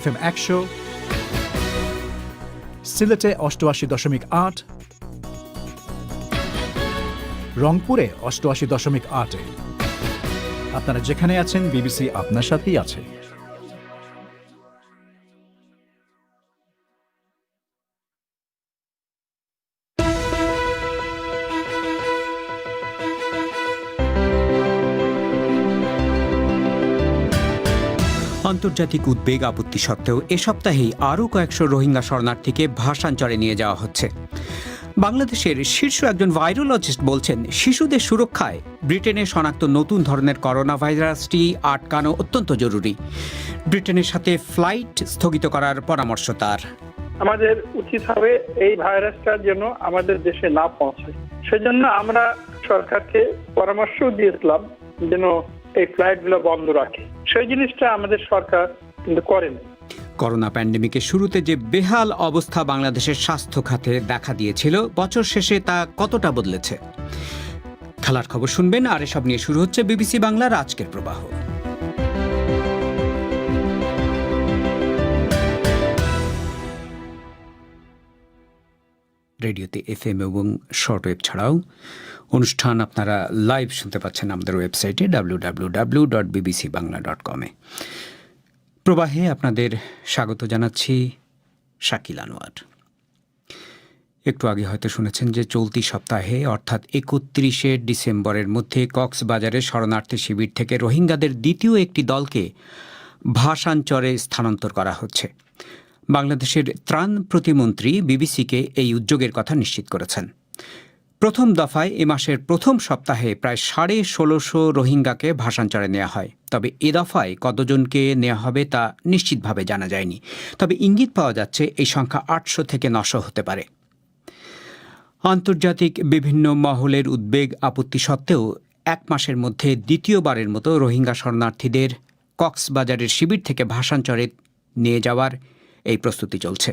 FM 100, সিলেটে 88.8, রংপুরে 88.8। আপনারা যেখানে আছেন, বিবিসি আপনার সাথেই আছে। আন্তর্জাতিক উদ্বেগ আপত্তি সত্ত্বেও এ সপ্তাহেই আরও কয়েকশো রোহিঙ্গা শরণার্থীকে ভাসানচরে নিয়ে যাওয়া হচ্ছে। বাংলাদেশের শীর্ষ একজন ভাইরোলজিস্ট বলছেন, শিশুদের সুরক্ষায় ব্রিটেনে শনাক্ত নতুন ধরনের করোনা ভাইরাসটি আটকানো অত্যন্ত জরুরি। ব্রিটেনের সাথে ফ্লাইট স্থগিত করার পরামর্শ তার। আমাদের উচিত হবে এই ভাইরাসটা যেন আমাদের দেশে না পৌঁছায়। সেজন্য আমরা সরকারকে পরামর্শ দিয়েছিলাম যেন এই ফ্লাইটগুলো বন্ধ রাখে। সেই জিনিসটা আমাদের সরকার কিন্তু করেনি। করোনা প্যান্ডেমিকের শুরুতে যে বেহাল অবস্থা বাংলাদেশের স্বাস্থ্য খাতে দেখা দিয়েছিল, বছর শেষে তা কতটা বদলেছে? খেলার খবর শুনবেন, আর এসব নিয়ে শুরু হচ্ছে বিবিসি বাংলার আজকের প্রবাহ। রেডিওতে FM এবং শর্টওয়েভ ছাড়াও অনুষ্ঠান আপনারা লাইভ শুনতে পাচ্ছেন আমাদের ওয়েবসাইটে www.bbcbangla.com-এ। প্রবাহে আপনাদের স্বাগত জানাচ্ছি, শাকিল আনোয়ার। একটু আগে হয়তো শুনেছেন যে চলতি সপ্তাহে অর্থাৎ 31শে ডিসেম্বরের মধ্যে কক্সবাজারের শরণার্থী শিবির থেকে রোহিঙ্গাদের দ্বিতীয় একটি দলকে ভাসানচরে স্থানান্তর করা হচ্ছে। বাংলাদেশের ত্রাণ প্রতিমন্ত্রী বিবিসিকে এই উদ্যোগের কথা নিশ্চিত করেছেন। প্রথম দফায় এ মাসের প্রথম সপ্তাহে প্রায় 1650 রোহিঙ্গাকে ভাসানচরে নেওয়া হয়। তবে এ দফায় কতজনকে নেওয়া হবে তা নিশ্চিতভাবে জানা যায়নি। তবে ইঙ্গিত পাওয়া যাচ্ছে এই সংখ্যা 800 থেকে 900 হতে পারে। আন্তর্জাতিক বিভিন্ন মহলের উদ্বেগ আপত্তি সত্ত্বেও এক মাসের মধ্যে দ্বিতীয়বারের মতো রোহিঙ্গা শরণার্থীদের কক্সবাজারের শিবির থেকে ভাসানচরে নিয়ে যাওয়ার এই প্রস্তুতি চলছে।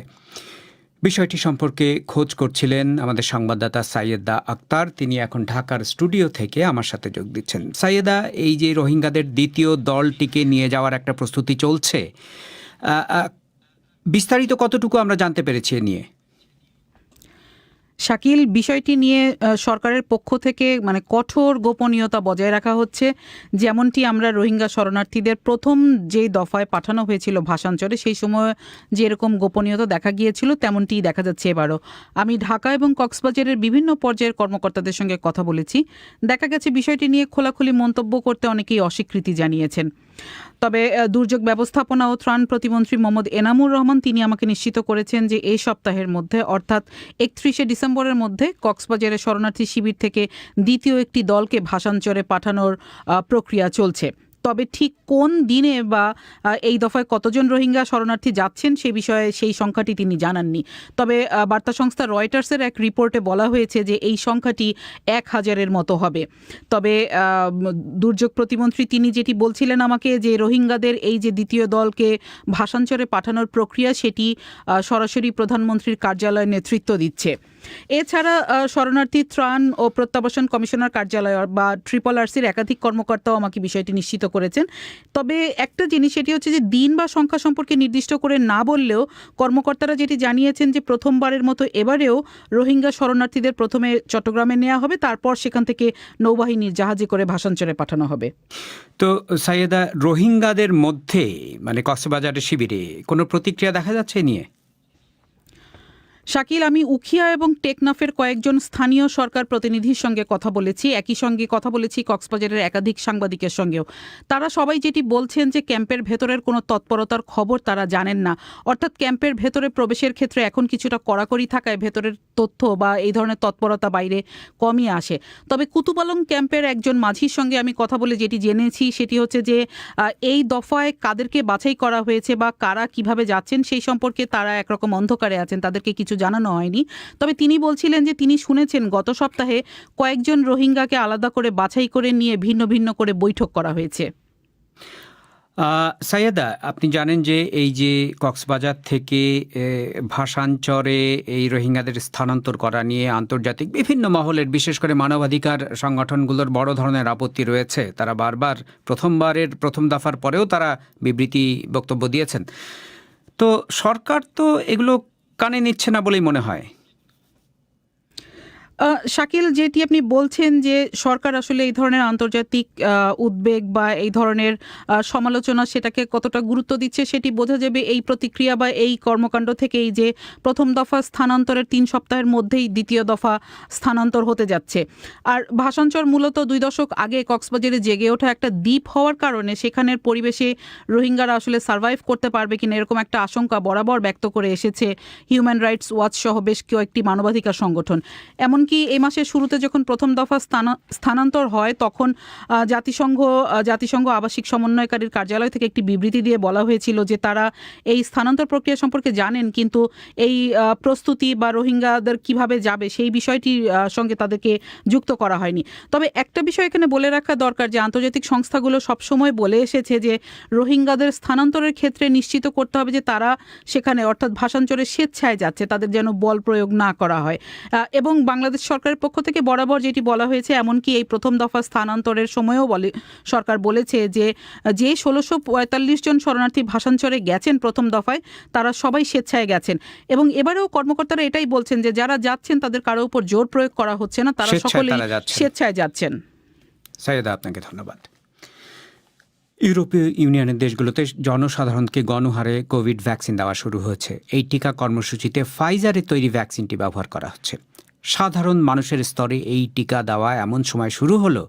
বিষয়টি সম্পর্কে খোঁজ করছিলেন আমাদের সংবাদদাতা সাইয়েদা আক্তার। তিনি এখন ঢাকার স্টুডিও থেকে আমার সাথে যোগ দিচ্ছেন। সাইয়েদা, এই যে রোহিঙ্গাদের দ্বিতীয় দলটিকে নিয়ে যাওয়ার একটা প্রস্তুতি চলছে, বিস্তারিত কতটুকু আমরা জানতে পেরেছি এ নিয়ে? শাকিল, বিষয়টি নিয়ে সরকারের পক্ষ থেকে কঠোর গোপনীয়তা বজায় রাখা হচ্ছে। যেমনটি আমরা রোহিঙ্গা শরণার্থীদের প্রথম যেই দফায় পাঠানো হয়েছিল ভাসানচরে, সেই সময় যেরকম গোপনীয়তা দেখা গিয়েছিল তেমনটিই দেখা যাচ্ছে এবারও। আমি ঢাকা এবং কক্সবাজারের বিভিন্ন পর্যায়ের কর্মকর্তাদের সঙ্গে কথা বলেছি। দেখা গেছে বিষয়টি নিয়ে খোলাখুলি মন্তব্য করতে অনেকেই অস্বীকৃতি জানিয়েছেন। তবে দুর্যোগ ব্যবস্থাপনা ও ত্রাণ প্রতিমন্ত্রী মোহাম্মদ এনামুর রহমান তিনি আমাকে নিশ্চিত করেছেন যে এই সপ্তাহের মধ্যে অর্থাৎ 31শে ডিসেম্বরের মধ্যে কক্সবাজারের শরণার্থী শিবির থেকে দ্বিতীয় একটি দলকে ভাসানচরে পাঠানোর প্রক্রিয়া চলছে। তবে ঠিক কোন দিনে বা এই দফায় কতজন রোহিঙ্গা শরণার্থী যাচ্ছেন সে বিষয়ে সেই সংখ্যাটি তিনি জানাননি। তবে বার্তা সংস্থা রয়টার্সের এক রিপোর্টে বলা হয়েছে যে এই সংখ্যাটি 1000-এর মতো হবে। তবে দুর্যোগ প্রতিমন্ত্রী তিনি যেটি বলছিলেন আমাকে, যে রোহিঙ্গাদের এই যে দ্বিতীয় দলকে ভাসানচরে পাঠানোর প্রক্রিয়া, সেটি সরাসরি প্রধানমন্ত্রীর কার্যালয় নেতৃত্ব দিচ্ছে। এছাড়া শরণার্থী ত্রাণ ও প্রত্যাবাসন কমিশনার কার্যালয় বা RRRCর একাধিক কর্মকর্তাও আমাকে বিষয়টি নিশ্চিত করেছেন। তবে একটা জিনিস, সেটি হচ্ছে যে দিন বা সংখ্যা সম্পর্কে নির্দিষ্ট করে না বললেও কর্মকর্তারা যেটি জানিয়েছেন যে প্রথমবারের মতো এবারেও রোহিঙ্গা শরণার্থীদের প্রথমে চট্টগ্রামে নেওয়া হবে, তারপর সেখান থেকে নৌবাহিনীর জাহাজে করে ভাসানচরে পাঠানো হবে। তো সাইয়েদা, রোহিঙ্গাদের মধ্যে কক্সবাজারের শিবিরে কোনো প্রতিক্রিয়া দেখা যাচ্ছে নিয়ে? শাকিল, আমি উখিয়া এবং টেকনাফের কয়েকজন স্থানীয় সরকার প্রতিনিধির সঙ্গে কথা বলেছি। একই সঙ্গে কথা বলেছি কক্সবাজারের একাধিক সাংবাদিকের সঙ্গেও। তারা সবাই যেটি বলছেন যে ক্যাম্পের ভেতরের কোনো তৎপরতার খবর তারা জানেন না। অর্থাৎ ক্যাম্পের ভেতরে প্রবেশের ক্ষেত্রে এখন কিছুটা কড়াকড়ি থাকায় ভেতরের তথ্য বা এই ধরনের তৎপরতা বাইরে কমই আসে। তবে কুতুবালং ক্যাম্পের একজন মাঝির সঙ্গে আমি কথা বলে যেটি জেনেছি সেটি হচ্ছে যে এই দফায় কাদেরকে বাছাই করা হয়েছে বা কারা কিভাবে যাচ্ছেন সেই সম্পর্কে তারা একরকম অন্ধকারে আছেন, তাদেরকে কিছু জানানো হয়নি। তবে তিনি বলছিলেন যে তিনি শুনেছেন গত সপ্তাহে কয়েকজন রোহিঙ্গাকে আলাদা করে বাছাই করে নিয়ে ভিন্ন ভিন্ন করে বৈঠক করা হয়েছে। সাইয়েদা, আপনি জানেন যে এই যে কক্সবাজার থেকে ভাসানচরে এই রোহিঙ্গাদের স্থানান্তর করা নিয়ে আন্তর্জাতিক বিভিন্ন মহলের, বিশেষ করে মানবাধিকার সংগঠনগুলোর বড় ধরনের আপত্তি রয়েছে। তারা বারবার প্রথম দফার পরেও তারা বিবৃতি বক্তব্য দিয়েছেন। তো সরকার তো এগুলো কানে নিচ্ছে না বলেই মনে হয়। শাকিল, যেটি আপনি বলছেন যে সরকার আসলে এই ধরনের আন্তর্জাতিক উদ্বেগ বা এই ধরনের সমালোচনা সেটাকে কতটা গুরুত্ব দিচ্ছে সেটি বোঝা যাবে এই প্রতিক্রিয়া বা এই কর্মকাণ্ড থেকেই, যে প্রথম দফা স্থানান্তরের 3 সপ্তাহের মধ্যেই দ্বিতীয় দফা স্থানান্তর হতে যাচ্ছে। আর ভাষাঞ্চর মূলত 2 দশক আগে কক্সবাজারে জেগে ওঠা একটা দ্বীপ হওয়ার কারণে সেখানের পরিবেশে রোহিঙ্গারা আসলে সার্ভাইভ করতে পারবে কিনা এরকম একটা আশঙ্কা বরাবর ব্যক্ত করে এসেছে হিউম্যান রাইটস ওয়াচ সহ বেশ কয়েকটি মানবাধিকার সংগঠন। এমনকি এই মাসের শুরুতে যখন প্রথম দফা স্থানান্তর হয় তখন জাতিসংঘ আবাসিক সমন্বয়কারীর কার্যালয় থেকে একটি বিবৃতি দিয়ে বলা হয়েছিল যে তারা এই স্থানান্তর প্রক্রিয়া সম্পর্কে জানেন, কিন্তু এই প্রস্তুতি বা রোহিঙ্গাদের কিভাবে যাবে সেই বিষয়টির সঙ্গে তাদেরকে যুক্ত করা হয়নি। তবে একটা বিষয় এখানে বলে রাখা দরকার যে আন্তর্জাতিক সংস্থাগুলো সবসময় বলে এসেছে যে রোহিঙ্গাদের স্থানান্তরের ক্ষেত্রে নিশ্চিত করতে হবে যে তারা সেখানে অর্থাৎ ভাষাঞ্চলে স্বেচ্ছায় যাচ্ছে, তাদের যেন বল প্রয়োগ না করা হয়। এবং বাংলাদেশ সরকারের পক্ষ থেকে বরাবর যেটি বলা হয়েছে, এমনকি এই প্রথম দফা স্থানান্তরের সময়ও সরকার বলেছে যে 1645 জন শরণার্থী ভাষাঞ্চলে গেছেন প্রথম দফায় তারা সবাই স্বেচ্ছায় গেছেন। এবং এবারেও কর্মকর্তারা এটাই বলছেন যে যারা যাচ্ছেন তাদের কারো উপর জোর প্রয়োগ করা হচ্ছে না, তারা সকলেই স্বেচ্ছায় যাচ্ছেন। সাইয়েদা, আপনাকে ধন্যবাদ। ইউরোপীয় ইউনিয়নের দেশগুলোতে জনসাধারণকে গণহারে কোভিড ভ্যাকসিন দেওয়া শুরু হয়েছে। এই টিকা কর্মসূচিতে ফাইজারের তৈরি ভ্যাকসিনটি ব্যবহার করা হচ্ছে। সাধারণ মানুষের স্তরে এই টিকা দেওয়া এমন সময় শুরু হলো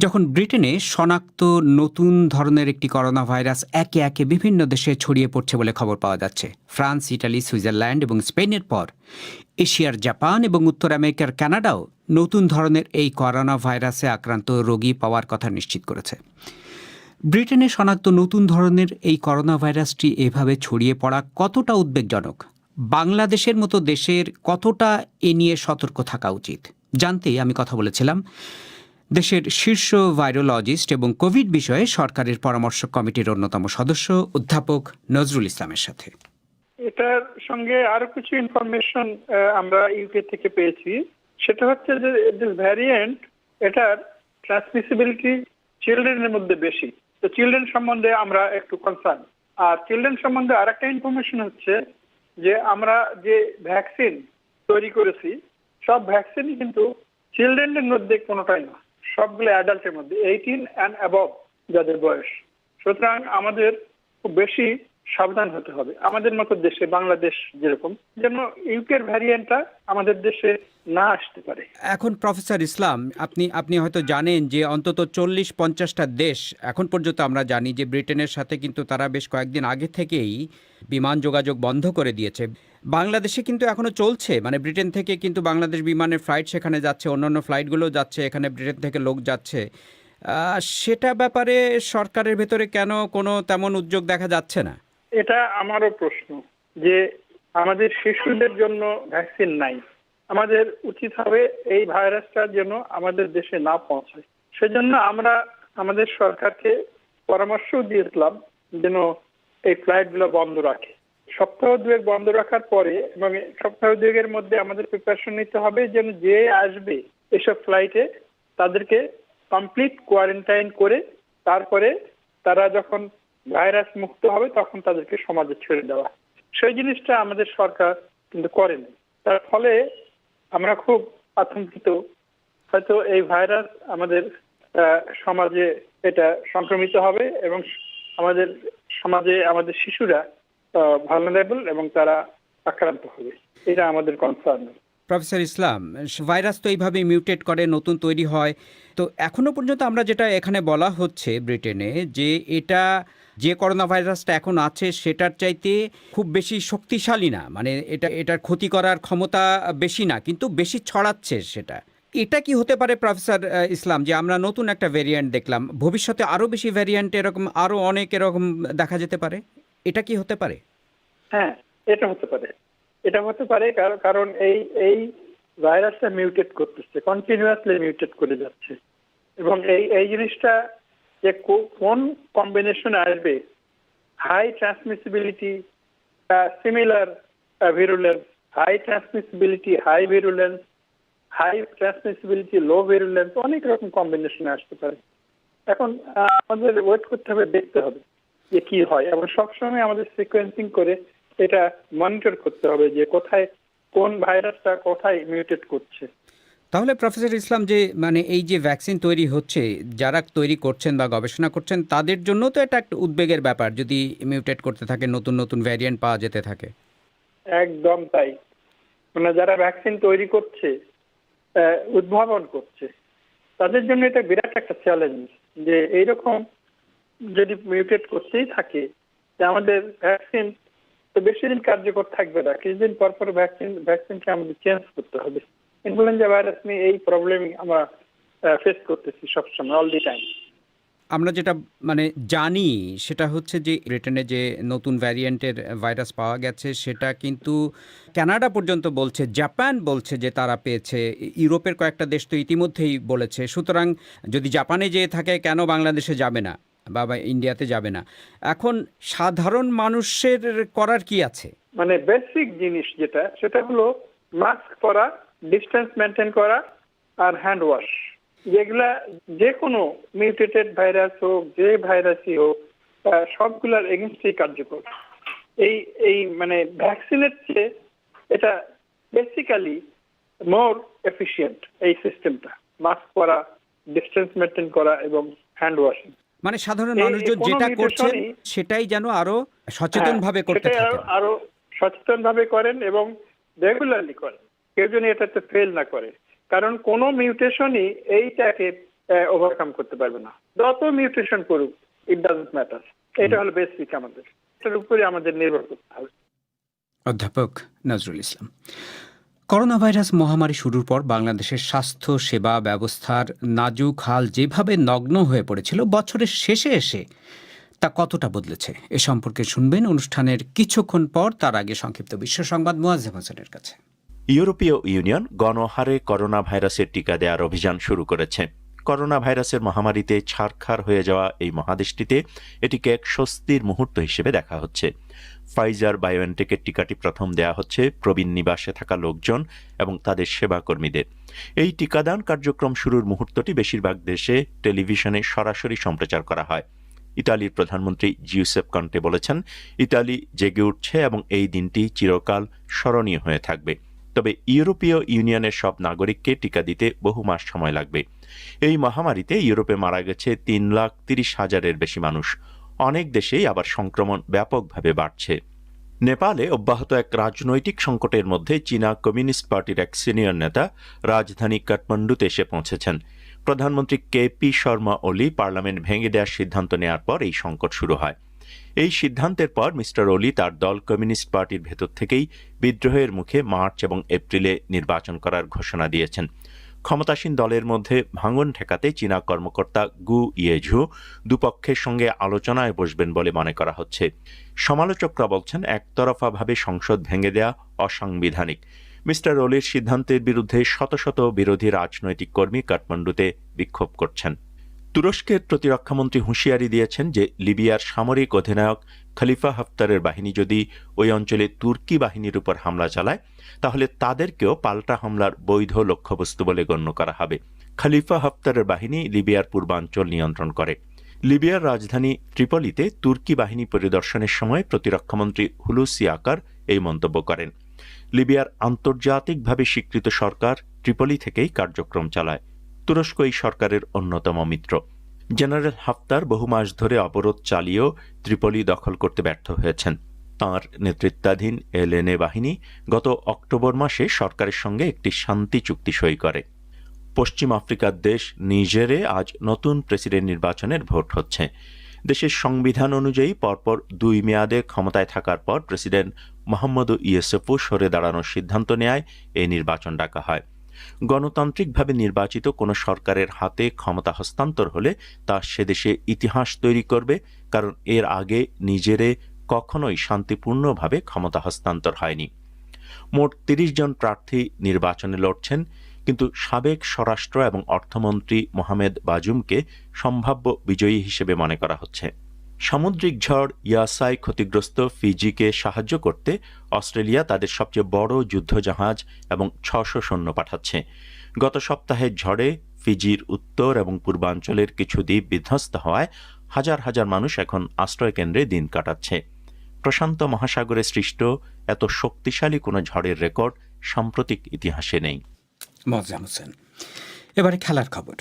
যখন ব্রিটেনে শনাক্ত নতুন ধরনের একটি করোনা ভাইরাস একে একে বিভিন্ন দেশে ছড়িয়ে পড়ছে বলে খবর পাওয়া যাচ্ছে। ফ্রান্স, ইটালি, সুইজারল্যান্ড এবং স্পেনের পর এশিয়ার জাপান এবং উত্তর আমেরিকার কানাডাও নতুন ধরনের এই করোনা ভাইরাসে আক্রান্ত রোগী পাওয়ার কথা নিশ্চিত করেছে। ব্রিটেনে শনাক্ত নতুন ধরনের এই করোনা ভাইরাসটি এভাবে ছড়িয়ে পড়া কতটা উদ্বেগজনক, বাংলাদেশের মতো দেশের কতটা এ নিয়ে সতর্ক থাকা উচিত জানতে আমি কথা বলেছিলাম দেশের শীর্ষ ভাইরোলজিস্ট এবং কোভিড বিষয়ে সরকারের পরামর্শ কমিটির অন্যতম সদস্য অধ্যাপক নজরুল ইসলামের সাথে। এটার সঙ্গে আরো কিছু ইনফরমেশন আমরা ইউকে থেকে পেয়েছি। সেটা হচ্ছে যে দিস ভ্যারিয়েন্ট, এটার ট্রান্সমিসিবিলিটি চিলড্রেনের মধ্যে বেশি। তো চিলড্রেন সম্বন্ধে আমরা একটু কনসার্ন। আর চিলড্রেন সম্বন্ধে আরেকটা ইনফরমেশন হচ্ছে যে আমরা যে ভ্যাকসিন তৈরি করেছি সব ভ্যাকসিনই কিন্তু চিলড্রেনের মধ্যে কোনোটাই না, সবগুলো অ্যাডাল্টের মধ্যে 18 অ্যান্ড অ্যাবভ যাদের বয়স। সুতরাং আমাদের খুব বেশি সাবধান হতে হবে আমাদের মতো দেশে, বাংলাদেশ যেরকম, যেন ইউকের ভ্যারিয়েন্টটা আমাদের দেশে না আসতে পারে। এখন প্রফেসর ইসলাম, আপনি হয়তো জানেন যে অন্তত 40-50টা দেশ এখন পর্যন্ত আমরা জানি যে ব্রিটেনের সাথে কিন্তু তারা বেশ কয়েকদিন আগে থেকেই বিমান যোগাযোগ বন্ধ করে দিয়েছে। বাংলাদেশে কিন্তু এখনো চলছে, মানে ব্রিটেন থেকে কিন্তু বাংলাদেশ বিমানের ফ্লাইট সেখানে যাচ্ছে, অন্যান্য ফ্লাইটগুলো যাচ্ছে, এখানে ব্রিটেন থেকে লোক যাচ্ছে। সেটা ব্যাপারে সরকারের ভেতরে কেন কোনো তেমন উদ্যোগ দেখা যাচ্ছে না? এটা আমারও প্রশ্ন যে আমাদের শিশুদের জন্য ভ্যাকসিন নাই। আমাদের উচিত হবে এই ভাইরাসটা যেন আমাদের দেশে না পৌঁছায়। সেজন্য আমরা আমাদের সরকারকে পরামর্শ দিয়েছিলাম যেন এই ফ্লাইটগুলো বন্ধ রাখে। সপ্তাহ 2 বন্ধ রাখার পরে এবং সপ্তাহ 2 মধ্যে আমাদের প্রিপারেশন নিতে হবে যেন যে আসবে এসব ফ্লাইটে তাদেরকে কমপ্লিট কোয়ারেন্টাইন করে তারপরে তারা যখন ভাইরাস মুক্ত হবে তখন তাদেরকে সমাজে ছেড়ে দেওয়া। সেই জিনিসটা আমাদের সরকার কিন্তু করেনি। তার ফলে আমরা খুব আতঙ্কিত। হয়তো এই ভাইরাস আমাদের সমাজে এটা সংক্রমিত হবে এবং আমাদের সমাজে আমাদের শিশুরা ভালনারেবল এবং তারা আক্রান্ত হবে। এটা আমাদের কনসার্ন। প্রফেসর ইসলাম, ভাইরাস তো এইভাবে মিউটেট করে, নতুন তৈরি হয়। তো এখনো পর্যন্ত আমরা যেটা এখানে বলা হচ্ছে ব্রিটেনে যে এটা যে করোনা ভাইরাসটা এখন আছে সেটার চাইতে খুব বেশি শক্তিশালী না, মানে এটার ক্ষতি করার ক্ষমতা বেশি না, কিন্তু বেশি ছড়াচ্ছে সেটা। এটা কি হতে পারে প্রফেসর ইসলাম যে আমরা নতুন একটা ভ্যারিয়েন্ট দেখলাম, ভবিষ্যতে আরো বেশি ভ্যারিয়েন্ট এরকম আরো অনেক এরকম দেখা যেতে পারে? এটা কি হতে পারে? হ্যাঁ, এটা হতে পারে। এটা হতে পারে কারণ এই ভাইরাসটা মিউটেট করতেছে, কন্টিনিউয়াসলি মিউটেট করে যাচ্ছে এবং এই জিনিসটা যে কোন কম্বিনেশন আসবে, high transmissibility, similar virulence, high transmissibility, high virulence, high transmissibility, low virulence, অনেক রকম কম্বিনেশন আসতে পারে। এখন আমাদের ওয়েট করতে হবে, দেখতে হবে। যে কি হয়, এবং সবসময় আমাদের সিকোয়েন্সিং করে এটা মনিটর করতে হবে যে কোথায় কোন ভাইরাসটা কোথায় মিউটেট করছে। তাহলে প্রফেসর ইসলাম, যে মানে এই যে ভ্যাকসিন তৈরি হচ্ছে, যারা তৈরি করছেন বা গবেষণা করছেন তাদের জন্য তো এটা একটা উদ্বেগের ব্যাপার, যদি মিউটেট করতে থাকে, নতুন নতুন ভ্যারিয়েন্ট পাওয়া যেতে থাকে। একদম তাই, মানে যারা ভ্যাকসিন তৈরি করছে, উদ্ভাবন করছে, তাদের জন্য এটা বিরাট একটা চ্যালেঞ্জ যে এইরকম যদি মিউটেট করতেই থাকে, যে আমাদের ভ্যাকসিন তো বেশি দিন কার্যকর থাকবে না, কিছুদিন পর পর ভ্যাকসিনকে আমাদের চেঞ্জ করতে হবে। ইনফ্লুয়েঞ্জা ভাইরাস নিয়ে এই প্রবলেম আমরা ফেস করতেছি সবসময়, অল দি টাইম। আমরা যেটা মানে জানি সেটা হচ্ছে যে ব্রিটেনে যে নতুন ভ্যারিয়েন্টের ভাইরাস পাওয়া গেছে সেটা কিন্তু কানাডা পর্যন্ত বলছে, জাপান বলছে যে তারা পেয়েছে, ইউরোপের কয়েকটা দেশ তো ইতিমধ্যেই বলেছে। সুতরাং যদি জাপানে যেয়ে থাকে, কেন বাংলাদেশে যাবে না বা ইন্ডিয়াতে যাবে না? এখন সাধারণ মানুষের করার কি আছে? মানে বেসিক জিনিস যেটা, সেটা হলো মাস্ক পরা, ডিস্টেন্স মেনটেন করা আর হ্যান্ড ওয়াশ, যেগুলা যে কোনো মিউটেটেড ভাইরাস হোক, যে ভাইরাসই হোক, সবগুলার এগেনস্টই কার্যকর। এই মানে ভ্যাকসিনের চেয়ে এটা বেসিক্যালি মোর এফিশিয়েন্ট, এই সিস্টেমটা, মাস্ক পরা, ডিস্টেন্স মেনটেন করা এবং হ্যান্ড ওয়াশিং। মানে সাধারণ মানুষজন যেটা করছেন সেটাই যেন আরো সচেতন ভাবে করতে থাকেন, আরো সচেতন ভাবে করেন এবং রেগুলারলি করেন, কেউ যেন এটাতে ফেল না করে। কারণ কোন মিউটেশনই এইটাকে ওভারকাম করতে পারবে না, যত মিউটেশন করুক, ইট ডাজন্ট ম্যাটার। এটা হলো বেসিক, আমাদের এটার উপরে আমাদের নির্ভর করতে হবে। অধ্যাপক নজরুল ইসলাম। করোনা ভাইরাস মহামারী শুরুর পর বাংলাদেশের স্বাস্থ্য সেবা ব্যবস্থার নাজুক হাল যেভাবে নগ্ন হয়ে পড়েছিল, বছরের শেষে এসে তা কতটা বদলেছে এ সম্পর্কে শুনবেন অনুষ্ঠানের কিছুক্ষণ পর। তার আগে সংক্ষিপ্ত বিশ্ব সংবাদ মুয়াজ্জেম হোসেনের কাছে। ইউরোপীয় ইউনিয়ন গণহারে করোনা ভাইরাসের টিকা দেওয়ার অভিযান শুরু করেছে। করোনা ভাইরাসের মহামারীতে ছারখার হয়ে যাওয়া এই মহাদেশটিতে এটিকে এক স্বস্তির মুহূর্ত হিসেবে দেখা হচ্ছে। ফাইজার বায়োএনটেকের টিকাটি প্রথম দেয়া হচ্ছে প্রবীণ নিবাসে থাকা লোকজন এবং তাদের সেবাকর্মীদের। এই টিকাদান কার্যক্রম শুরুর মুহূর্তটি বেশিরভাগ দেশে টেলিভিশনে সরাসরি সম্প্রচার করা হয়। ইতালির প্রধানমন্ত্রী জিউসেপ কন্টে বলেছেন, ইতালি জেগে উঠছে এবং এই দিনটি চিরকাল স্মরণীয় হয়ে থাকবে। তবে ইউরোপীয় ইউনিয়নের সব নাগরিককে টিকা দিতে বহু মাস সময় লাগবে। এই মহামারীতে ইউরোপে মারা গেছে 3,30,000-এর বেশি মানুষ। অনেক দেশেই আবার সংক্রমণ ব্যাপকভাবে বাড়ছে। নেপালে অব্যাহত এক রাজনৈতিক সংকটের মধ্যে চীনা কমিউনিস্ট পার্টির এক সিনিয়র নেতা রাজধানী কাঠমান্ডুতে এসে পৌঁছেছেন। প্রধানমন্ত্রী কেপি শর্মা ওলি পার্লামেন্ট ভেঙে দেওয়ার সিদ্ধান্ত নেওয়ার পর এই সংকট শুরু হয়। এই সিদ্ধান্তের পর মিস্টার ওলি তার দল কমিউনিস্ট পার্টির ভেতর থেকেই বিদ্রোহের মুখে মার্চ এবং এপ্রিলে নির্বাচন করার ঘোষণা দিয়েছেন। ক্ষমতাসীন দলের মধ্যে ভাঙন ঠেকাতে চীনা কর্মকর্তা গু ইয়েঝু দুপক্ষের সঙ্গে আলোচনায় বসবেন বলে মনে করা হচ্ছে। সমালোচকরা বলছেন, একতরফাভাবে সংসদ ভেঙে দেয়া অসাংবিধানিক। মিস্টার ওলির সিদ্ধান্তের বিরুদ্ধে শত শত বিরোধী রাজনৈতিক কর্মী কাঠমান্ডুতে বিক্ষোভ করছেন। তুরস্কের প্রতিরক্ষামন্ত্রী হুঁশিয়ারি দিয়েছেন যে লিবিয়ার সামরিক অধিনায়ক খলিফা হাফতারের বাহিনী যদি ওই অঞ্চলে তুর্কি বাহিনীর উপর হামলা চালায়, তাহলে তাদেরকেও পাল্টা হামলার বৈধ লক্ষ্যবস্তু বলে গণ্য করা হবে। খলিফা হাফতারের বাহিনী লিবিয়ার পূর্বাঞ্চল নিয়ন্ত্রণ করে। লিবিয়ার রাজধানী ট্রিপলিতে তুর্কি বাহিনী পরিদর্শনের সময় প্রতিরক্ষামন্ত্রী হুলুসি আকার এই মন্তব্য করেন। লিবিয়ার আন্তর্জাতিকভাবে স্বীকৃত সরকার ট্রিপলি থেকেই কার্যক্রম চালায়। তুরস্ক এই সরকারের অন্যতম মিত্র। জেনারেল হাফতার বহু মাস ধরে অবরোধ চালিয়েও ত্রিপলি দখল করতে ব্যর্থ হয়েছেন। তাঁর নেতৃত্বাধীন এলএনএ বাহিনী গত অক্টোবর মাসে সরকারের সঙ্গে একটি শান্তি চুক্তি সই করে। পশ্চিম আফ্রিকার দেশ নিজেরে আজ নতুন প্রেসিডেন্ট নির্বাচনের ভোট হচ্ছে। দেশের সংবিধান অনুযায়ী পরপর 2 মেয়াদে ক্ষমতায় থাকার পর প্রেসিডেন্ট মোহাম্মদ ইউসুফু সরে দাঁড়ানোর সিদ্ধান্ত নেয় এই নির্বাচন ডাকা হয়। গণতান্ত্রিকভাবে নির্বাচিত কোনো সরকারের হাতে ক্ষমতা হস্তান্তর হলে তা সেদেশে ইতিহাস তৈরি করবে, কারণ এর আগে নিজেরে কখনোই শান্তিপূর্ণভাবে ক্ষমতা হস্তান্তর হয়নি। মোট 30 জন প্রার্থী নির্বাচনে লড়ছেন, কিন্তু সাবেক স্বরাষ্ট্র এবং অর্থমন্ত্রী মোহামেদ বাজুমকে সম্ভাব্য বিজয়ী হিসেবে মনে করা হচ্ছে। সামুদ্রিক ঝড় ইয়াসাই ক্ষতিগ্রস্ত ফিজিকে সাহায্য করতে অস্ট্রেলিয়া তাদের সবচেয়ে বড় যুদ্ধজাহাজ এবং 600 সৈন্য পাঠাচ্ছে। গত সপ্তাহের ঝড়ে ফিজির উত্তর এবং পূর্বাঞ্চলের কিছু দ্বীপ বিধ্বস্ত হওয়ায় হাজার হাজার মানুষ এখন আশ্রয়কেন্দ্রে দিন কাটাচ্ছে। প্রশান্ত মহাসাগরে সৃষ্ট এত শক্তিশালী কোনো ঝড়ের রেকর্ড সাম্প্রতিক ইতিহাসে নেই। মজ্জাম হোসেন। এবারে খেলার খবর।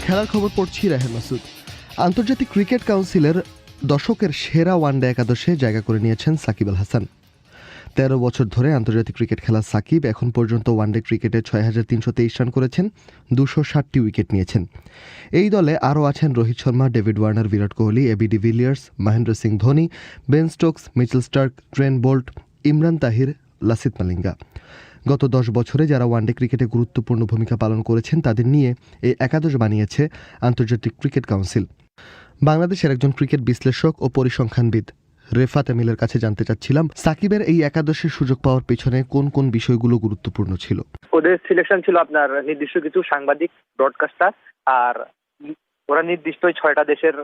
খেলার খবর পড়ছি রাহেন মাসুদ। আন্তর্জাতিক ক্রিকেট কাউন্সিলের দশকের সেরা ওয়ানডে একাদশে জায়গা করে নিয়েছেন সাকিব আল হাসান। ১৩ বছর ধরে আন্তর্জাতিক ক্রিকেট খেলা সাকিব এখন পর্যন্ত ওয়ানডে ক্রিকেটে ৬,৩২৩ রান করেছেন, ২৬০টি উইকেট নিয়েছেন। এই দলে আরও আছেন Rohit Sharma, David Warner, Virat Kohli, AB de Villiers, Mahendra Singh Dhoni, Ben Stokes, Mitchell Starc, Trent Boult, Imran Tahir, Lasith Malinga. গত ১০ বছরে যারা ওয়ানডে ক্রিকেটে গুরুত্বপূর্ণ ভূমিকা পালন করেছেন তাদের নিয়ে এই একাদশ বানিয়েছে আন্তর্জাতিক ক্রিকেট কাউন্সিল। বাংলাদেশের একজন ক্রিকেট বিশ্লেষক ও পরিসংখ্যানবিদ রেফাত এমিলের কাছে জানতে চাচ্ছিলাম, সাকিবের এই একাদশের সুযোগ পাওয়ার পেছনে কোন কোন বিষয়গুলো গুরুত্বপূর্ণ ছিল? ওদের সিলেকশন ছিল আপনার নির্দিষ্ট কিছু সাংবাদিক, ব্রডকাস্টার, আর ওরা নির্দিষ্ট ৬টা দেশের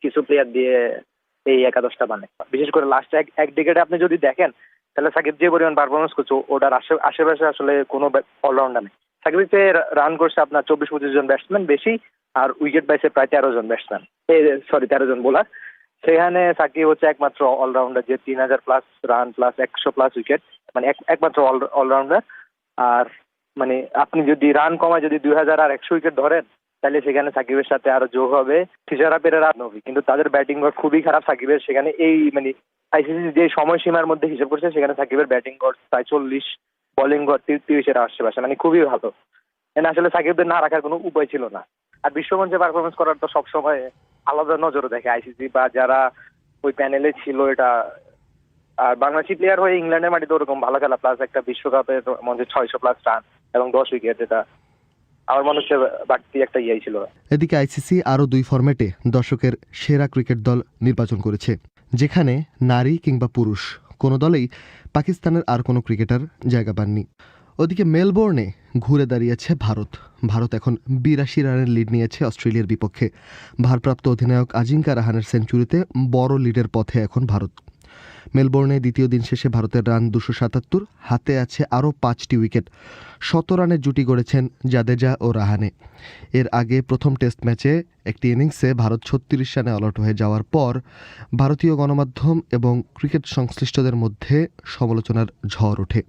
কিছু প্লেয়ার দিয়ে এই একাদশটা বানায়। বিশেষ করে লাস্ট এক ডিকেডে আপনি যদি দেখেন তাহলে সাকিব যে পরিমাণ পারফরমেন্স করছে ওটার আশেপাশে আসলে কোনো অলরাউন্ডার নেই। সাকিবের চেয়ে রান করছে আপনার ২৪-২৫ জন ব্যাটসম্যান বেশি, আর উইকেট পাইছে প্রায় ১৩ জন ব্যাটসম্যান, ১৩ জন বোলার। সেখানে সাকিব হচ্ছে একমাত্র অলরাউন্ডার যে ৩,০০০+ রান প্লাস ১০০+ উইকেট, মানে একমাত্র অলরাউন্ডার। আর মানে আপনি যদি রান কমায় যদি ২,০০০ আর ১০০ উইকেট ধরেন তাহলে সেখানে সাকিবের সাথে আরো যোগ হবে থিসারা পেরেরা, নবী। কিন্তু তাদের ব্যাটিং গড় খুবই খারাপ সাকিবের। সেখানে এই মানে আইসিসি যে সময়সীমার মধ্যে হিসাব করছে সেখানে সাকিবের ব্যাটিং গড় প্রায় ৪০, বোলিং গড় ৩০-এর আশেপাশে, মানে খুবই ভালো। মানে আসলে সাকিবদের না রাখার কোনো উপায় ছিল না। আর বিশ্বমঞ্চে পারফরমেন্স করার তো সবসময় আলাদা নজরে দেখে আইসিসি বা যারা ওই প্যানেলে ছিল এটা। আর বাংলাদেশি প্লেয়ার হয়ে ইংল্যান্ডের মাটিতে ওরকম ভালো খেলা প্লাস একটা বিশ্বকাপের মধ্যে ৬০০+ রান এবং ১০ উইকেট, এটা আমার মনে হচ্ছে বাড়তি একটা ইয়ে ছিল। এদিকে আইসিসি আরও ২ ফরম্যাটে দর্শকের সেরা ক্রিকেট দল নির্বাচন করেছে, যেখানে নারী কিংবা পুরুষ কোনো দলেই পাকিস্তানের আর কোনো ক্রিকেটার জায়গা পাননি। ওদিকে মেলবোর্নে ঘুরে দাঁড়িয়েছে ভারত। ভারত এখন ৮২ রানের লিড নিয়েছে অস্ট্রেলিয়ার বিপক্ষে। ভারপ্রাপ্ত অধিনায়ক আজিঙ্কা রাহানের সেঞ্চুরিতে বড় লিডের পথে এখন ভারত। মেলবোর্নে দ্বিতীয় দিন শেষে ভারতের রান ২৭৭, হাতে আছে আরও ৫টি উইকেট। ১৭ রানের জুটি গড়েছেন জাদেজা ও রাহানে। এর আগে প্রথম টেস্ট ম্যাচে একটি ইনিংসে ভারত ৩৬ রানে অলআউট হয়ে যাওয়ার পর ভারতীয় গণমাধ্যম এবং ক্রিকেট সংশ্লিষ্টদের মধ্যে সমালোচনার ঝড় ওঠে।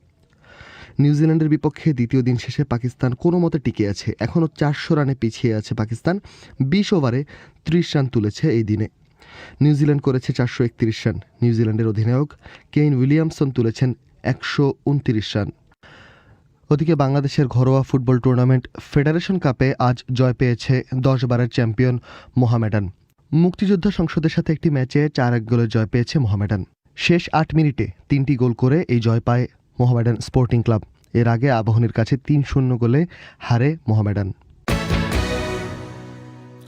নিউজিল্যান্ডের বিপক্ষে দ্বিতীয় দিন শেষে পাকিস্তান কোনো মতে টিকে আছে। এখনও ৪০০ রানে পিছিয়ে আছে পাকিস্তান। ২০ ওভারে ৩০ রান তুলেছে এই দিনে। নিউজিল্যান্ড করেছে ৪৩১ রান। নিউজিল্যান্ডের অধিনায়ক কেইন উইলিয়ামসন তুলেছেন ১২৯ রান। ওদিকে বাংলাদেশের ঘরোয়া ফুটবল টুর্নামেন্ট ফেডারেশন কাপে আজ জয় পেয়েছে ১০ বারের চ্যাম্পিয়ন মোহামেডান। মুক্তিযোদ্ধা সংসদের সাথে একটি ম্যাচে ৪-১ গোলে জয় পেয়েছে মোহামেডান। শেষ ৮ মিনিটে ৩টি গোল করে এই জয় পায় মোহামেডান স্পোর্টিং ক্লাব। এর আগে আবাহনীর কাছে ৩-০ গোলে হারে মোহামেডান।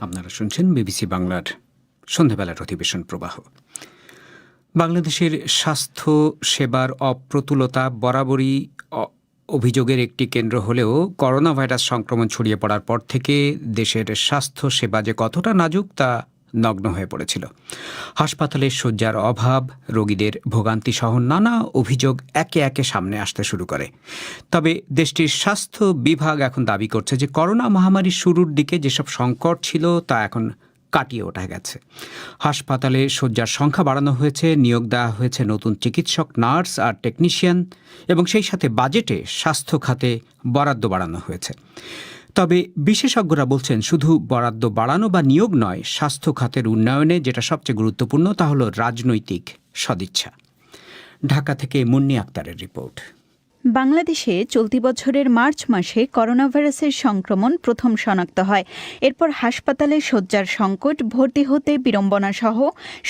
আপনারা শুনছেন বিবিসি বাংলার সন্ধ্যাবেলার অধিবেশন প্রবাহ। বাংলাদেশের স্বাস্থ্য সেবার অপ্রতুলতা বরাবরই অভিযোগের একটি কেন্দ্র হলেও করোনা ভাইরাস সংক্রমণ ছড়িয়ে পড়ার পর থেকে দেশের স্বাস্থ্য সেবা যে কতটা নাজুক তা নগ্ন হয়ে পড়েছিল। হাসপাতালে শয্যার অভাব, রোগীদের ভোগান্তি সহ নানা অভিযোগ একে একে সামনে আসতে শুরু করে। তবে দেশটির স্বাস্থ্য বিভাগ এখন দাবি করছে যে করোনা মহামারীর শুরুর দিকে যেসব সংকট ছিল তা এখন কাটিয়ে ওঠা গেছে। হাসপাতালে শয্যার সংখ্যা বাড়ানো হয়েছে, নিয়োগ দেওয়া হয়েছে নতুন চিকিৎসক, নার্স আর টেকনিশিয়ান, এবং সেই সাথে বাজেটে স্বাস্থ্য খাতে বরাদ্দ বাড়ানো হয়েছে। তবে বিশেষজ্ঞরা বলছেন শুধু বরাদ্দ বাড়ানো বা নিয়োগ নয়, স্বাস্থ্য খাতের উন্নয়নে যেটা সবচেয়ে গুরুত্বপূর্ণ তা হল রাজনৈতিক সদিচ্ছা। ঢাকা থেকে মুন্নি আক্তারের রিপোর্ট। বাংলাদেশে চলতি বছরের মার্চ মাসে করোনা ভাইরাসের সংক্রমণ প্রথম শনাক্ত হয়। এরপর হাসপাতালে শয্যার সংকট, ভর্তি হতে বিড়ম্বনা সহ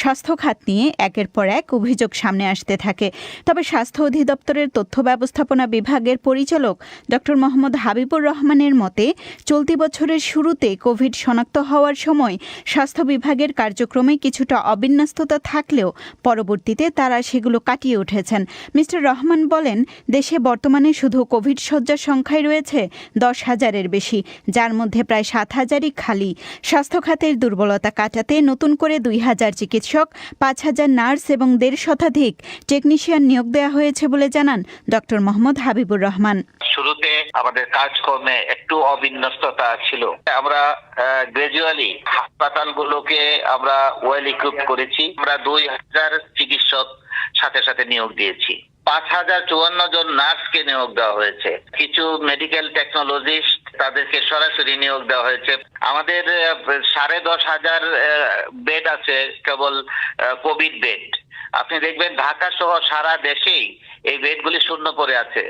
স্বাস্থ্য খাত নিয়ে একের পর এক অভিযোগ সামনে আসতে থাকে। তবে স্বাস্থ্য অধিদপ্তরের তথ্য ব্যবস্থাপনা বিভাগের পরিচালক ডক্টর মোহাম্মদ হাবিবুর রহমানের মতে, চলতি বছরের শুরুতে কোভিড শনাক্ত হওয়ার সময় স্বাস্থ্য বিভাগের কার্যক্রমে কিছুটা অবিন্যস্ততা থাকলেও পরবর্তীতে তারা সেগুলো কাটিয়ে উঠেছেন। মিস্টার রহমান বলেন, দেশে বর্তমানে শুধু কোভিড শয্যার সংখ্যাই রয়েছে ১০,০০০-এর বেশি, যার মধ্যে প্রায় ৭,০০০-ই খালি। স্বাস্থ্য খাতের দুর্বলতা কাটাতে নতুন করে ২,০০০ চিকিৎসক, ৫,০০০ নার্স এবং ১৫০ শতাধিক টেকনিশিয়ান নিয়োগ দেওয়া হয়েছে বলে জানান ডক্টর মোহাম্মদ হাবিবুর রহমান। শুরুতে আমাদের কাজকর্মে একটু অবিন্যস্ততা ছিল। আমরা গ্রাজুয়ালি হাসপাতালগুলোকে আমরা ওয়েল ইকুইপ করেছি। আমরা 2000 চিকিৎসক সাথে সাথে নিয়োগ দিয়েছি। 5054 জন নার্সকে নিয়োগ দেওয়া হয়েছে। কিছু মেডিকেল টেকনোলজিস্ট তাদেরকে সরাসরি নিয়োগ দেওয়া হয়েছে। আমাদের 10,500 বেড আছে কেবল কোভিড বেড। আপনি দেখবেন ঢাকা সহ সারা দেশেই এই বেডগুলি শূন্য পড়ে আছে।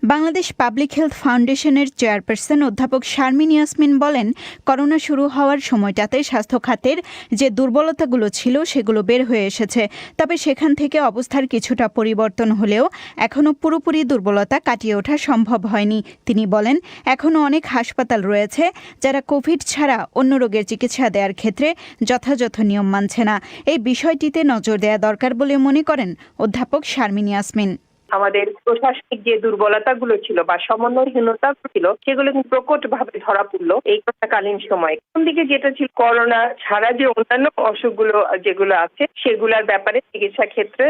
বাংলাদেশ পাবলিক হেলথ ফাউন্ডেশনের চেয়ারপারসন অধ্যাপক শারমিন ইয়াসমিন বলেন, করোনা শুরু হওয়ার সময়টাতে স্বাস্থ্য খাতের যে দুর্বলতাগুলো ছিল সেগুলো বের হয়ে এসেছে। তবে সেখান থেকে অবস্থার কিছুটা পরিবর্তন হলেও এখনও পুরোপুরি দুর্বলতা কাটিয়ে ওঠা সম্ভব হয়নি। তিনি বলেন, এখনও অনেক হাসপাতাল রয়েছে যারা কোভিড ছাড়া অন্য রোগের চিকিৎসা দেওয়ার ক্ষেত্রে যথাযথ নিয়ম মানছে না। এই বিষয়টিতে নজর দেওয়া দরকার বলে মনে করেন অধ্যাপক শারমিন ইয়াসমিন। আমাদের প্রশাসনিক যে দুর্বলতাগুলো ছিল বা সমন্বয়হীনতা ছিল সেগুলো কিন্তু প্রকটভাবে ধরা পড়লো এই করোনাকালীন সময়ে। কোন দিকে যেটা ছিল, করোনা ছাড়া যে অন্যান্য অসুখগুলো যেগুলো আছে সেগুলোর ব্যাপারে চিকিৎসা ক্ষেত্রে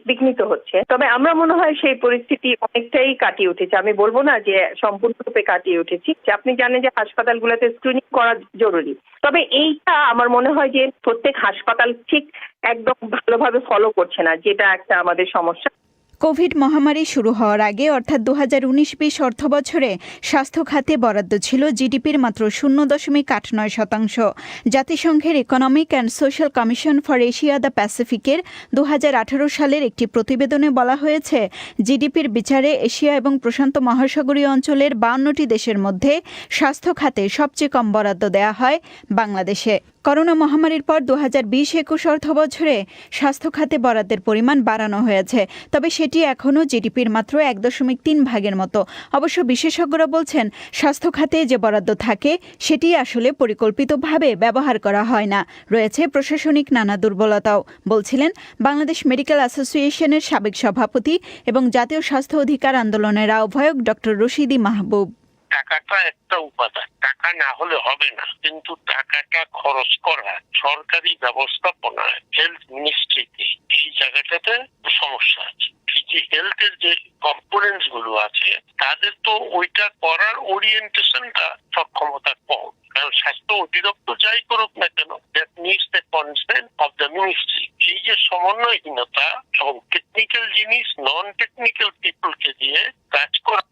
বিঘ্নিত হচ্ছে। তবে আমরা মনে হয় সেই পরিস্থিতি অনেকটাই কাটিয়ে উঠেছে। আমি বলবো না যে সম্পূর্ণরূপে কাটিয়ে উঠেছি। আপনি জানেন যে হাসপাতালগুলোতে স্ক্রিনিং করা জরুরি। তবে এইটা আমার মনে হয় যে প্রত্যেক হাসপাতাল ঠিক একদম ভালোভাবে ফলো করছে না, যেটা একটা আমাদের সমস্যা। কোভিড মহামারী শুরু হওয়ার আগে অর্থাৎ 2019-20 অর্থবছরে স্বাস্থ্য খাতে বরাদ্দ ছিল জিডিপির মাত্র 0.89%। জাতিসংঘের Economic and Social Commission for Asia the প্যাসিফিকের 2018 সালের একটি প্রতিবেদনে বলা হয়েছে, জিডিপির বিচারে এশিয়া এবং প্রশান্ত মহাসাগরীয় অঞ্চলের 52টি দেশের মধ্যে স্বাস্থ্য খাতে সবচেয়ে কম বরাদ্দ দেওয়া হয় বাংলাদেশে। করোনা মহামারীর পর 2020-21 অর্থবছরে স্বাস্থ্য খাতে বরাদ্দের পরিমাণ বাড়ানো হয়েছে, তবে সেটি এখনও জিডিপির মাত্র 1.3 ভাগের মতো। অবশ্য বিশেষজ্ঞরা বলছেন, স্বাস্থ্য খাতে যে বরাদ্দ থাকে সেটি আসলে পরিকল্পিতভাবে ব্যবহার করা হয় না। রয়েছে প্রশাসনিক নানা দুর্বলতাও, বলছিলেন বাংলাদেশ মেডিকেল অ্যাসোসিয়েশনের সাবেক সভাপতি এবং জাতীয় স্বাস্থ্য অধিকার আন্দোলনের আহ্বায়ক ডক্টর রশিদি মাহবুব। টাকাটা একটা উপাদান, টাকা না হলে হবে না, কিন্তু টাকাটা খরচ করা সরকারি ব্যবস্থাপনা হেলথ মিনিস্ট্রিতে এই জায়গাটাতে সমস্যা আছে। যে হেলথের যে কম্পোনেন্টস গুলো আছে তাদের তো ওইটা করার ওরিয়েন্টেশনটা সক্ষমতা কম। কারণ স্বাস্থ্য অধিদপ্তর যাই করুক না কেন, that needs the consent of the ministry. এই যে সমন্বয়হীনতা এবং টেকনিক্যাল জিনিস নন টেকনিক্যাল পিপলকে দিয়ে কাজ করা,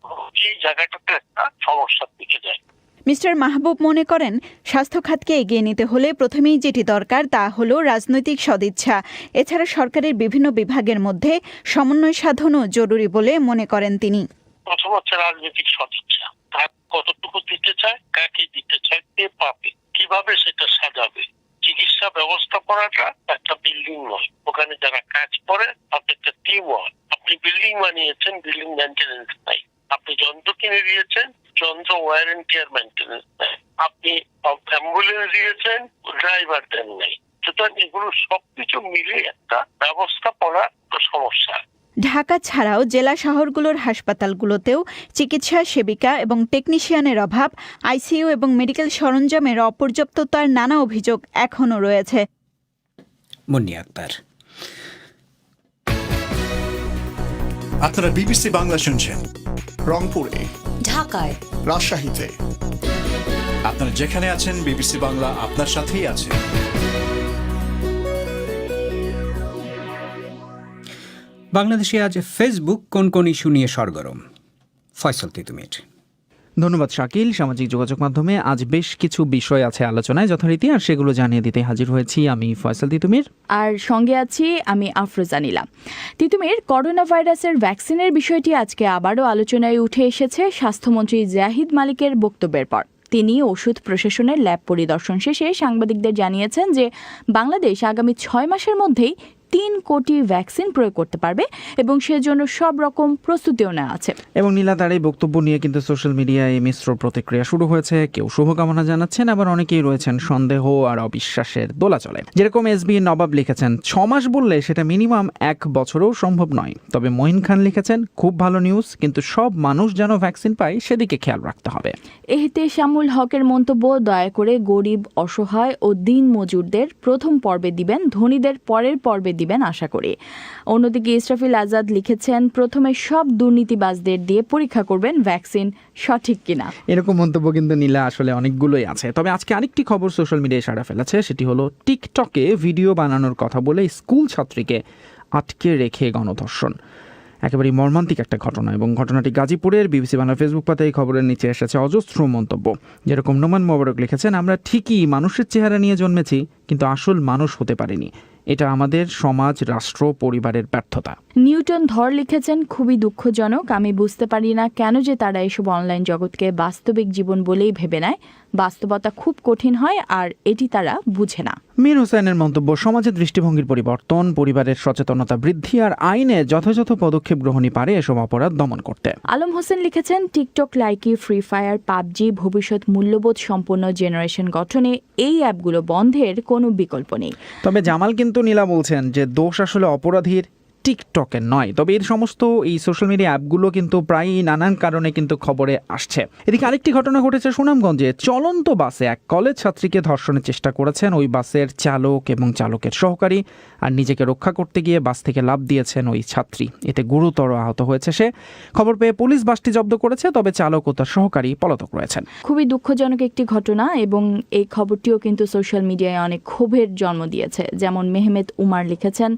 এই জায়গাটাতে একটা সমস্যার দিকে যায়। মিস্টার মাহবুব মনে করেন, স্বাস্থ্য খাতকে এগিয়ে নিতে হলে প্রথমেই যেটি দরকার তা হল রাজনৈতিক সদিচ্ছা। এছাড়া সরকারের বিভিন্ন বিভাগের মধ্যে সমন্বয় সাধনও জরুরি বলে মনে করেন তিনি। প্রথম হচ্ছে রাজনৈতিক সদিচ্ছা, কার কতটুকু দিতে চায়, কাকে দিতে চায়, কে পাবে, কিভাবে সেটা সাজাবে। চিকিৎসা ব্যবস্থাপনাটা একটা বিল্ডিং নয়, ওখানে যারা কাজ করে আপনি একটা টিম ওয়ার্ক। আপনি বিল্ডিং বানিয়েছেন, বিল্ডিং মেনটেন্যান্স নাই। আপনি যন্ত্র কিনে দিয়েছেন, যন্ত্র ওয়ারেন্টি আর মেনটেন্যান্স নাই। আপনি অ্যাম্বুলেন্স দিয়েছেন, ড্রাইভার দেন নাই। সুতরাং এগুলো সবকিছু মিলে একটা ব্যবস্থাপনা সমস্যা। ঢাকা ছাড়াও জেলা শহরগুলোর হাসপাতালগুলোতেও চিকিৎসা সেবিকা এবং টেকনিশিয়ানের অভাব, আইসিইউ এবং মেডিকেল সরঞ্জামের অপর্যাপ্ততার নানা অভিযোগ এখনও রয়েছে। মুন্নি আক্তার। আপনারা বিবিসি বাংলা শুনছেন রংপুরে, ঢাকায়, রাজশাহীতে। আপনারা যেখানে আছেন বিবিসি বাংলা আপনার সাথেই আছে। বাংলাদেশে আজ ফেসবুক কোন কোন ইস্যু নিয়ে সরগরম? ফয়সাল তিতুমির। ধন্যবাদ শাকিল। সামাজিক যোগাযোগ মাধ্যমে আজ বেশ কিছু বিষয় আছে আলোচনায় যথারীতি, আর সেগুলো জানিয়ে দিতে হাজির হয়েছি আমি ফয়সাল তিতুমির, আর সঙ্গে আছি আমি আফরোজা নীলা। তিতুমির, করোনা ভাইরাসের ভ্যাকসিনের বিষয়টি আজকে আবারও আলোচনায় উঠে এসেছে স্বাস্থ্যমন্ত্রী জাহিদ মালিকের বক্তব্যের পর। তিনি ওষুধ প্রশাসনের ল্যাব পরিদর্শন শেষে সাংবাদিকদের জানিয়েছেন যে বাংলাদেশ আগামী 6 মাসের মধ্যেই 3 কোটি ভ্যাকসিন প্রয়োগ করতে পারবে এবং সেজন্য সব রকম প্রস্তুতিও নেওয়া আছে। এবং নীলা তার এই বক্তব্য নিয়ে কিন্তু সোশ্যাল মিডিয়ায় মিশ্র প্রতিক্রিয়া শুরু হয়েছে। কেউ শুভকামনা জানাচ্ছেন, আবার অনেকেই রয়েছেন সন্দেহ আর অবিশ্বাসের দোলাচলে। যেরকম এসবি নবাব লিখেছেন, 6 মাস বললে সেটা মিনিমাম 1 বছরেও সম্ভব নয়। তবে মঈন খান লিখেছেন, খুব ভালো নিউজ, কিন্তু সব মানুষ যেন ভ্যাকসিন পায় সেদিকে খেয়াল রাখতে হবে। এহতেশামুল হকের মন্তব্য, দয়া করে গরিব, অসহায় ও দিন মজুরদের প্রথম পর্বে দিবেন, ধনীদের পরের পর্বে দিবেন আশা করি। অন্যদিকে ইসরাফিল আজাদ লিখেছেন, প্রথমে সব দুর্নীতিবাজদের দিয়ে পরীক্ষা করবেন ভ্যাকসিন সঠিক কিনা। এরকম মন্তব্য কিন্তু নীলা আসলে অনেকগুলোই আছে। তবে আজকে আরেকটি খবর সোশ্যাল মিডিয়ায় সাড়া ফেলেছে, সেটি হলো টিকটকে ভিডিও বানানোর কথা বলে স্কুল ছাত্রীকে আটকে রেখে গণধর্ষণ। একেবারে মর্মান্তিক একটা ঘটনা, এবং ঘটনাটি গাজীপুরের। বিবিসি বাংলা ফেসবুক পাতায় খবরের নিচে এসেছে অজস্র মন্তব্য, যেরকম নোমান মোবারক লিখেছেন, আমরা ঠিকই মানুষের চেহারা নিয়ে জন্মেছি, কিন্তু আসল মানুষ হতে পারিনি। এটা আমাদের সমাজ, রাষ্ট্র, পরিবারের ব্যর্থতা। নিউটন ধর লিখেছেন, খুবই দুঃখজনক। আমি বুঝতে পারি না কেন যে তারা এসব অনলাইন জগৎকে বাস্তবিক জীবন বলেই ভেবে নেয়। বাস্তবতা খুব কঠিন হয়, আর এটি তারা বুঝে না। মীর হোসেনের মন্তব্য, সমাজের দৃষ্টিভঙ্গির পরিবর্তন, পরিবারের সচেতনতা বৃদ্ধি আর আইনে যথাযথ পদক্ষেপ গ্রহণই পারে এসব অপরাধ দমন করতে। আলম হোসেন লিখেছেন, TikTok, Likee, free fire, PUBG ভবিষ্যৎ মূল্যবোধ সম্পন্ন জেনারেশন গঠনে এই অ্যাপগুলো বন্ধের কোনো বিকল্প নেই। তবে জামাল কিন্তু নীলা বলছেন যে দোষ আসলে অপরাধীর, টিকটকের নয়। তবে এর সমস্ত এই সোশ্যাল মিডিয়া অ্যাপগুলো কিন্তু প্রায়ই নানান কারণে কিন্তু খবরে আসছে। এদিকে আরেকটি ঘটনা ঘটেছে সুনামগঞ্জে। চলন্ত বাসে এক কলেজ ছাত্রীকে ধর্ষণের চেষ্টা করেছেন ওই বাসের চালক এবং চালকের সহকারী, আর নিজেকে রক্ষা করতে গিয়ে বাস থেকে লাফ দিয়েছেন ওই ছাত্রী। এতে গুরুতর আহত হয়েছে সে। খবর পেয়ে পুলিশ বাসটি জব্দ করেছে, তবে চালক ও তার সহকারী পলাতক রয়েছেন। খুবই দুঃখজনক একটি ঘটনা, এবং এই খবরটিও কিন্তু সোশ্যাল মিডিয়ায় অনেক ক্ষোভের জন্ম দিয়েছে। যেমন মেহমেদ উমার লিখেছেন,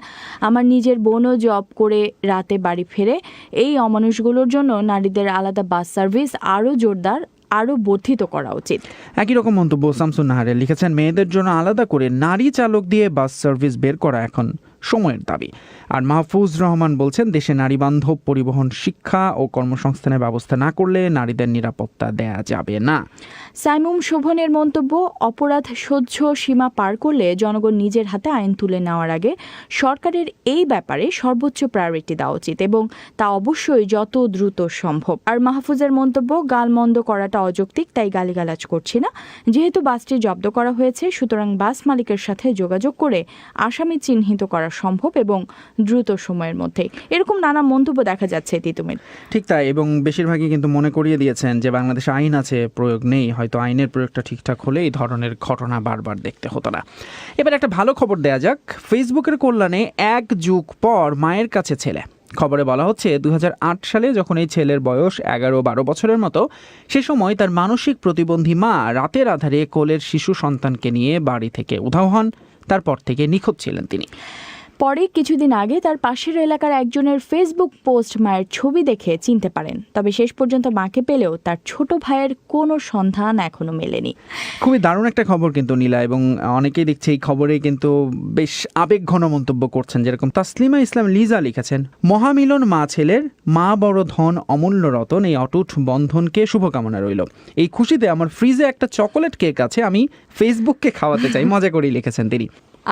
আমার নিজের বোনও জব করে রাতে বাড়ি ফেরে। এই অমানুষগুলোর জন্য নারীদের আলাদা বাস সার্ভিস আরও জোরদার, আরও বর্ধিত করা উচিত। একই রকম মন্তব্য শামসুন নাহারের লিখেছেন, মেয়েদের জন্য আলাদা করে নারী চালক দিয়ে বাস সার্ভিস বের করা এখন সময়ের দাবি। আর মাহফুজ রহমান বলছেন, দেশে নারী বান্ধব পরিবহন, শিক্ষা ও কর্মসংস্থানের ব্যবস্থা না করলে নারীদের নিরাপত্তা দেয়া যাবে না। সাইমুম শোভনের মন্তব্য, অপরাধ সহ্য সীমা পার করলে জনগণ নিজের হাতে আইন তুলে নেওয়ার আগে সরকারের এই ব্যাপারে সর্বোচ্চ প্রায়োরিটি দেওয়া উচিত, এবং তা অবশ্যই যত দ্রুত সম্ভব। আর মাহফুজের মন্তব্য, গালমন্দ করাটা অযৌক্তিক, তাই গালিগালাজ করছি না। যেহেতু বাসটি জব্দ করা হয়েছে, সুতরাং বাস মালিকের সাথে যোগাযোগ করে আসামি চিহ্নিত করা সম্ভব এবং দ্রুত সময়ের মধ্যে। এরকম নানা মন্তব্য দেখা যাচ্ছে তিতুমির। ঠিক তাই, এবং বেশিরভাগই কিন্তু মনে করিয়ে দিয়েছেন যে বাংলাদেশে আইন আছে, প্রয়োগ নেই। হয়তো আইনের প্রয়োগটা ঠিকঠাক হলে এই ধরনের ঘটনা বারবার দেখতে হতো না। এবার একটা ভালো খবর দেয়া যাক। ফেসবুকের কল্যাণে 1 যুগ পর মায়ের কাছে ছেলে। খবরে বলা হচ্ছে 2008 সালে যখন এই ছেলের বয়স 11-12 বছরের মতো, সে সময় তার মানসিক প্রতিবন্ধী মা রাতের আধারে কোলের শিশু সন্তানকে নিয়ে বাড়ি থেকে উধাও হন। তারপর থেকে নিখোঁজ ছিলেন তিনি। পরে কিছুদিন আগে তার পাশের এলাকার একজনের ফেসবুক পোস্ট মায়ের ছবি দেখে চিনতে পারেন। তবে শেষ পর্যন্ত মাকে পেলেও তার ছোট ভাইয়ের কোনো সন্ধান এখনো মেলেনি। খুবই দারুণ একটা খবর কিন্তু নীলা, এবং অনেকেই দেখছে এই খবরে কিন্তু বেশ আবেগঘন মন্তব্য করছেন। যেরকম তাসলিমা ইসলাম লিজা লিখেছেন, মহামিলন মা ছেলের, মা বড় ধন অমূল্য রতন, এই অটুট বন্ধনকে শুভকামনা রইল। এই খুশিতে আমার ফ্রিজে একটা চকোলেট কেক আছে, আমি ফেসবুককে খাওয়াতে চাই, মজা করেই লিখেছেন তিনি।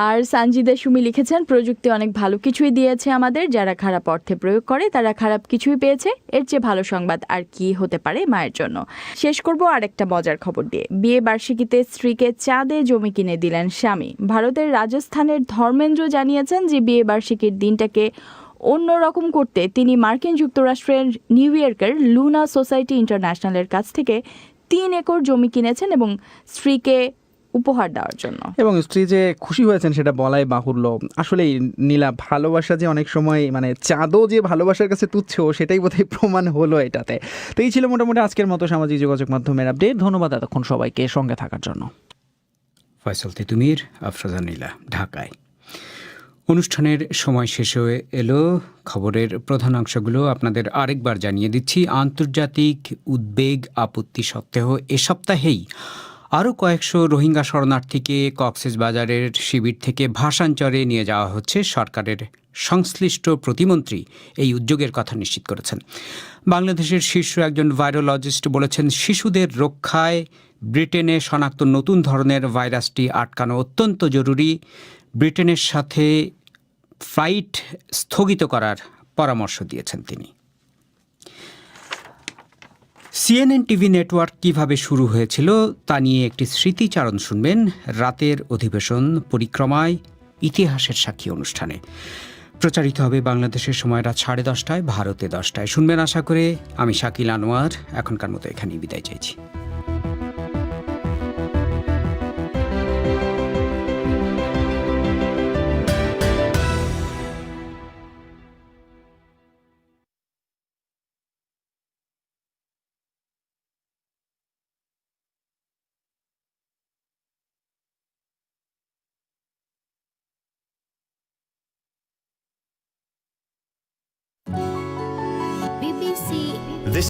আর সানজিদা সুমি লিখেছেন, প্রযুক্তি অনেক ভালো কিছুই দিয়েছে আমাদের, যারা খারাপ অর্থে প্রয়োগ করে তারা খারাপ কিছুই পেয়েছে। এর চেয়ে ভালো সংবাদ আর কি হতে পারে মায়ের জন্য। শেষ করব আরেকটা মজার খবর দিয়ে। বিয়ে বার্ষিকীতে স্ত্রীকে চাঁদে জমি কিনে দিলেন স্বামী। ভারতের রাজস্থানের ধর্মেন্দ্র জানিয়েছেন যে বিয়ে বার্ষিকীর দিনটাকে অন্যরকম করতে তিনি মার্কিন যুক্তরাষ্ট্রের নিউ ইয়র্কের লুনা সোসাইটি ইন্টারন্যাশনালের কাছ থেকে 3 একর জমি কিনেছেন এবং স্ত্রীকে উপহার দেওয়ার জন্য। এবং স্ত্রী যে খুশি হয়েছেন সেটা বলাই বাহুল্য। আসলেই নীলা, ভালোবাসা যে অনেক সময় মানে চাঁদও যে ভালোবাসার কাছে তুচ্ছ, সেটাই বোধহয় প্রমাণ হলো এটাতে। তো এই ছিল মোটামুটি আজকের মতো সামাজিক যোগাযোগ মাধ্যমের আপডেট। ধন্যবাদ এতক্ষণ সবাইকে সঙ্গে থাকার জন্য। ফয়সাল তিতুমির, আফরোজা নীলা, ঢাকায়। অনুষ্ঠানের সময় শেষ হয়ে এলো। খবরের প্রধান অংশগুলো আপনাদের আরেকবার জানিয়ে দিচ্ছি। আন্তর্জাতিক উদ্বেগ আপত্তি সত্ত্বেও এ সপ্তাহেই আরও কয়েকশো রোহিঙ্গা শরণার্থীকে কক্সবাজারের শিবির থেকে ভাসানচরে নিয়ে যাওয়া হচ্ছে। সরকারের সংশ্লিষ্ট প্রতিমন্ত্রী এই উদ্যোগের কথা নিশ্চিত করেছেন। বাংলাদেশের শীর্ষ একজন ভাইরোলজিস্ট বলেছেন, শিশুদের রক্ষায় ব্রিটেনে শনাক্ত নতুন ধরনের ভাইরাসটি আটকানো অত্যন্ত জরুরি। ব্রিটেনের সাথে ফ্লাইট স্থগিত করার পরামর্শ দিয়েছেন তিনি। সিএনএন টিভি নেটওয়ার্ক কিভাবে শুরু হয়েছিল তা নিয়ে একটি স্মৃতিচারণ শুনবেন রাতের অধিবেশন পরিক্রমায় ইতিহাসের সাক্ষী অনুষ্ঠানে। প্রচারিত হবে বাংলাদেশের সময় রাত 10:30টায়, ভারতে 10টায়। শুনবেন আশা করে। আমি শাকিল আনোয়ার এখনকার মতো এখানেই বিদায় চাইছি। ABC